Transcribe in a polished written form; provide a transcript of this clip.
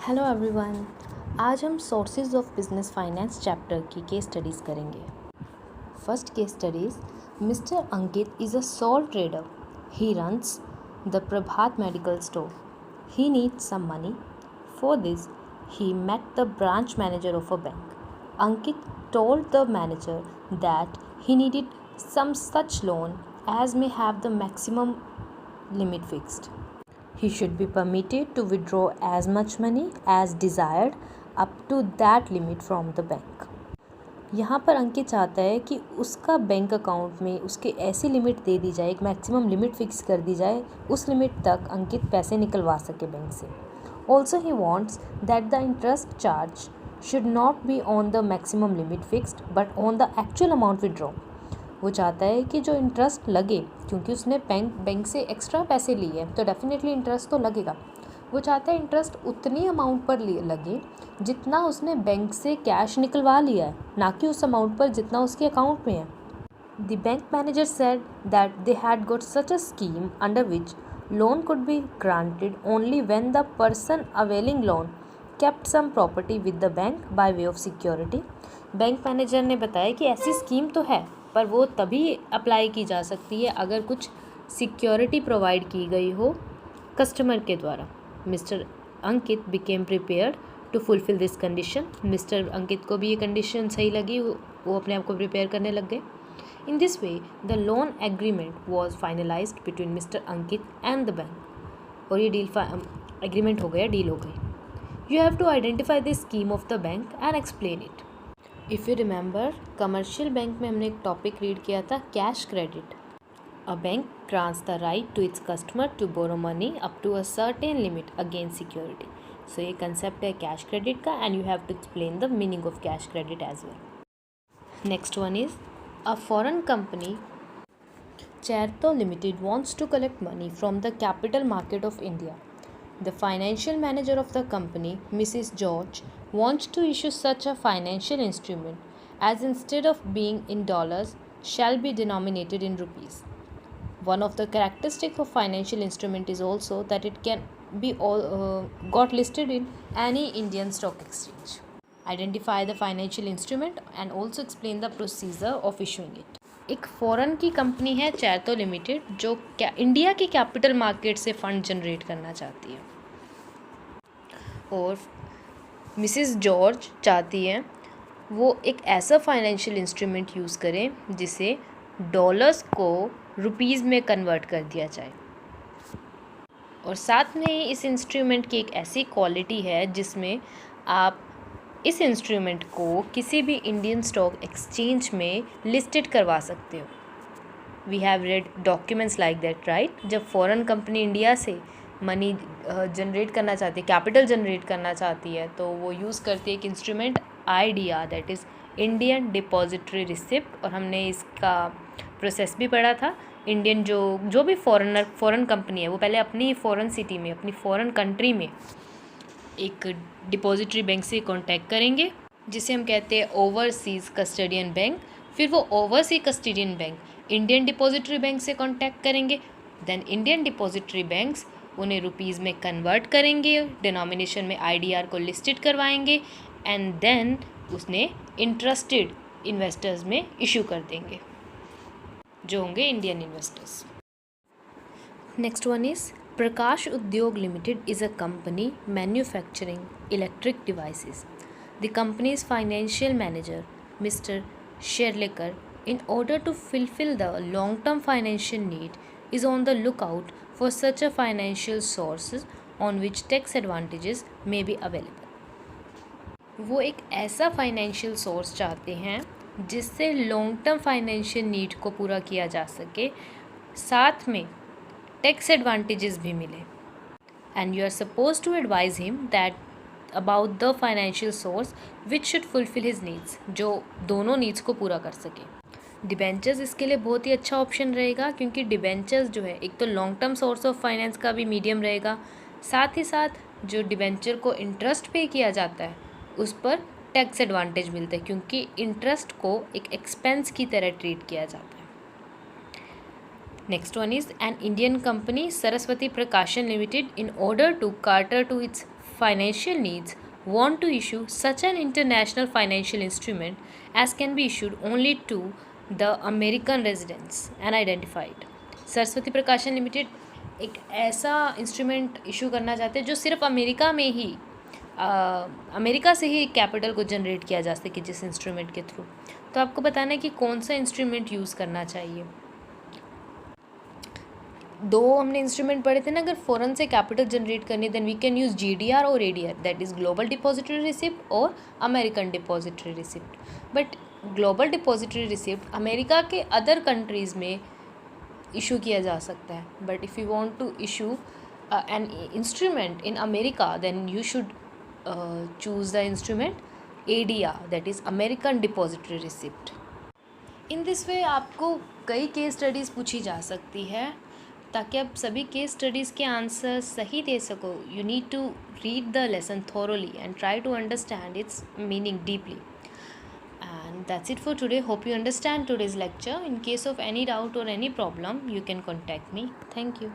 Hello everyone. आज हम sources of business finance chapter की केस स्टडीज़ करेंगे। First case studies, mister Ankit is a sole trader. He runs the Prabhat medical store. He needs some money. For this he met the branch manager of a bank. Ankit told the manager that he needed some such loan as may have the maximum limit fixed. He should be permitted to withdraw as much money as desired up to that limit from the bank. यहाँ पर अंकित चाहता है कि उसका bank account में उसके ऐसी limit दे दी जाए, एक मैक्सिमम लिमिट फिक्स कर दी जाए, उस लिमिट तक अंकित पैसे निकलवा सके बैंक से. Also he wants that the interest charge should not be on the maximum limit fixed but on the actual amount withdraw. वो चाहता है कि जो इंटरेस्ट लगे, क्योंकि उसने बैंक से एक्स्ट्रा पैसे लिए तो डेफिनेटली इंटरेस्ट तो लगेगा. वो चाहता है इंटरेस्ट उतनी अमाउंट पर लगे जितना उसने बैंक से कैश निकलवा लिया है, ना कि उस अमाउंट पर जितना उसके अकाउंट में है. The bank manager said that they had got such a scheme under which loan could be granted only when the person availing loan kept sum property with the bank by way of security. Bank manager ने बताया कि ऐसी scheme तो है, पर वो तभी apply की जा सकती है अगर कुछ सिक्योरिटी प्रोवाइड की गई हो कस्टमर के द्वारा. Mister Ankit became prepared to fulfil this condition. Mister Ankit को भी ये कंडीशन सही लगी, वो अपने आप को प्रिपेयर करने लग गए. In this way the loan agreement was finalised between mister Ankit and the bank. और ये डील एग्रीमेंट हो गया, डील हो गई. You have to identify the scheme of the bank and explain it. If you remember, commercial bank में हमने एक topic read किया था, cash credit. A bank grants the right to its customer to borrow money up to a certain limit against security. So ये concept है cash credit का, and you have to explain the meaning of cash credit as well. Next one is a foreign company Cherto Limited wants to collect money from the capital market of India. The financial manager of the company, Mrs. George, wants to issue such a financial instrument as instead of being in dollars shall be denominated in rupees. One of the characteristics of financial instrument is also that it can be got listed in any Indian stock exchange. Identify the financial instrument and also explain the procedure of issuing it. एक foreign की company है चैरतो limited, जो India की capital market से fund generate करना चाहती है. और मिसेस जॉर्ज चाहती है वो एक ऐसा फाइनेंशियल इंस्ट्रूमेंट यूज़ करें जिसे डॉलर्स को रुपीज़ में कन्वर्ट कर दिया जाए. और साथ में ही इस इंस्ट्रूमेंट की एक ऐसी क्वालिटी है जिसमें आप इस इंस्ट्रूमेंट को किसी भी इंडियन स्टॉक एक्सचेंज में लिस्टेड करवा सकते हो. We have read documents like that, right. जब फॉरेन कंपनी इंडिया से मनी जनरेट करना चाहती है, कैपिटल जनरेट करना चाहती है, तो वो यूज़ करती है एक instrument IDR, that is Indian depository receipt. और हमने इसका प्रोसेस भी पढ़ा था. इंडियन जो भी फॉरेन कंपनी है, वो पहले अपनी फॉरेन सिटी में, अपनी फॉरेन कंट्री में एक डिपॉजिटरी बैंक से कांटेक्ट करेंगे, जिसे हम कहते हैं ओवरसीज़ कस्टडियन बैंक. फिर वो overseas custodian bank Indian depository bank से कांटेक्ट करेंगे. देन इंडियन डिपॉजिटरी बैंक्स उन्हें रुपीज़ में कन्वर्ट करेंगे, डिनोमिनेशन में IDR को लिस्टेड करवाएंगे, एंड देन उसने इंटरेस्टेड इन्वेस्टर्स में इशू कर देंगे, जो होंगे Indian investors. Next one is Prakash Udyog Limited is a company manufacturing electric devices. The company's financial manager, Mr. Sherlikar, in order to fulfill the long-term financial need, is on the lookout for such a financial sources on which tax advantages may be available. वो एक ऐसा financial source चाहते हैं जिससे long term financial need को पूरा किया जा सके, साथ में टैक्स एडवांटेजेस भी मिले. And you are suppose to advise him that about the financial source which should fulfil his needs, जो दोनों नीड्स को पूरा कर सके. डिबेंचर्स इसके लिए बहुत ही अच्छा ऑप्शन रहेगा, क्योंकि डिबेंचर्स जो है एक तो long term source of finance का भी मीडियम रहेगा, साथ ही साथ जो डिबेंचर को इंटरेस्ट पे किया जाता है उस पर टैक्स एडवांटेज मिलता है, क्योंकि इंटरेस्ट को एक एक्सपेंस की तरह ट्रीट किया जाता है. Next one is an Indian company, Saraswati Prakashan Limited, in order to cater to its financial needs want to issue such an international financial instrument as can be issued only to the American residents and identified. Saraswati प्रकाशन limited एक ऐसा instrument issue करना चाहते हैं जो सिर्फ America में ही America से ही कैपिटल को जनरेट किया जा सके जिस इंस्ट्रूमेंट के थ्रू। तो आपको बताना है कि कौन सा इंस्ट्रूमेंट यूज़ करना चाहिए। दो हमने इंस्ट्रूमेंट पढ़े थे ना, अगर फॉरेन से कैपिटल जनरेट करनी then we can use GDR और ADR, that is global depository receipt और American depository receipt. But global depository receipt America के अदर कंट्रीज़ में इशू किया जा सकता है, but if you want to issue an instrument in America then you should choose the instrument ADR, that is American depository receipt. In this way आपको कई case studies पूछी जा सकती है ताकि आप सभी केस स्टडीज़ के आंसर सही दे सको। You need to read the lesson thoroughly and try to understand its meaning deeply. And that's it for today. Hope you understand today's lecture. In case of any doubt or any problem, you can contact me. Thank you.